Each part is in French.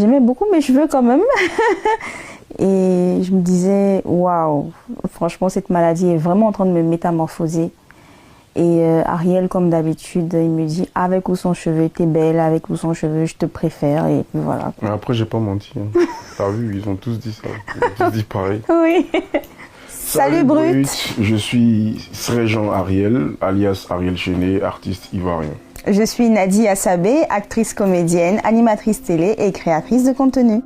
J'aimais beaucoup mes cheveux quand même. Et je me disais, waouh, franchement, cette maladie est vraiment en train de me métamorphoser. Et Ariel, comme d'habitude, il me dit, avec ou sans cheveux, t'es belle, avec ou sans cheveux, je te préfère. Et puis voilà. Mais après, j'ai pas menti. Hein. T'as vu, ils ont tous dit ça. Ils ont tous dit pareil. Oui. Salut Brut. Je suis Sréjean Ariel, alias Ariel Chenet, artiste ivoirien. Je suis Nadi Assabé, actrice comédienne, animatrice télé et créatrice de contenu.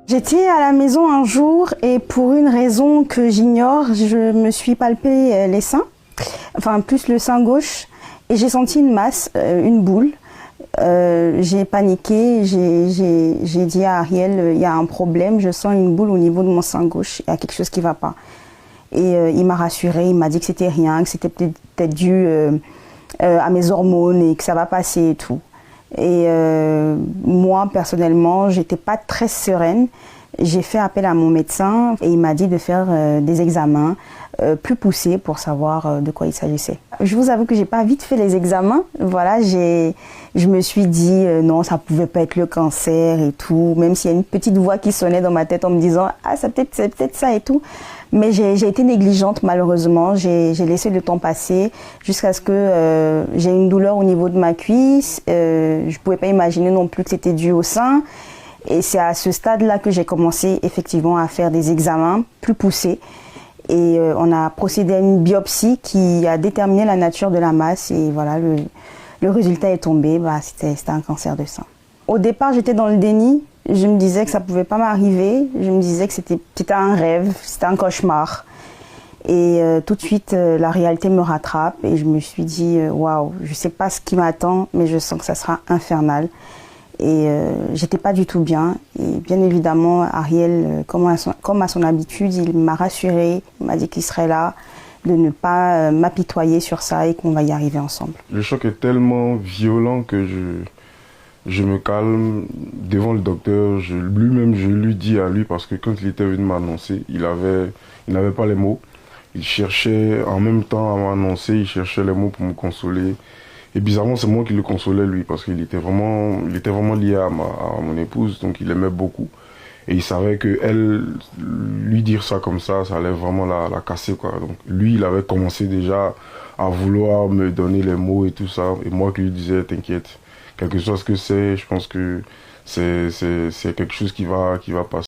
J'étais à la maison un jour et pour une raison que j'ignore, je me suis palpé les seins, enfin plus le sein gauche, et j'ai senti une masse, une boule. J'ai paniqué, j'ai dit à Ariel, il y a un problème, je sens une boule au niveau de mon sein gauche, il y a quelque chose qui ne va pas. Et il m'a rassuré, il m'a dit que c'était rien, que c'était peut-être dû à mes hormones et que ça va passer et tout. Et moi, personnellement, j'étais pas très sereine. J'ai fait appel à mon médecin et il m'a dit de faire des examens plus poussés pour savoir de quoi il s'agissait. Je vous avoue que j'ai pas vite fait les examens. Voilà, je me suis dit non, ça pouvait pas être le cancer et tout, même s'il y a une petite voix qui sonnait dans ma tête en me disant ah, c'est peut-être ça et tout. Mais j'ai été négligente malheureusement, j'ai laissé le temps passer jusqu'à ce que j'ai une douleur au niveau de ma cuisse. Je pouvais pas imaginer non plus que c'était dû au sein. Et c'est à ce stade-là que j'ai commencé effectivement à faire des examens plus poussés. Et on a procédé à une biopsie qui a déterminé la nature de la masse. Et voilà, le résultat est tombé, c'était un cancer de sein. Au départ, j'étais dans le déni. Je me disais que ça ne pouvait pas m'arriver. Je me disais que c'était un rêve, c'était un cauchemar. Et tout de suite, la réalité me rattrape. Et je me suis dit, waouh, je ne sais pas ce qui m'attend, mais je sens que ça sera infernal. Et j'étais pas du tout bien. Et bien évidemment, Ariel, comme à son habitude, il m'a rassurée, il m'a dit qu'il serait là, de ne pas m'apitoyer sur ça et qu'on va y arriver ensemble. Le choc est tellement violent que je me calme devant le docteur. Lui-même, je lui dis à lui, parce que quand il était venu m'annoncer, il n'avait pas les mots. Il cherchait en même temps à m'annoncer, il cherchait les mots pour me consoler. Et bizarrement, c'est moi qui le consolais, lui, parce qu'il était vraiment lié à mon épouse, donc il aimait beaucoup. Et il savait que lui dire ça comme ça allait vraiment la casser, quoi. Donc lui, il avait commencé déjà à vouloir me donner les mots et tout ça. Et moi qui lui disais, t'inquiète, quel que soit ce que c'est, je pense que c'est quelque chose qui va passer.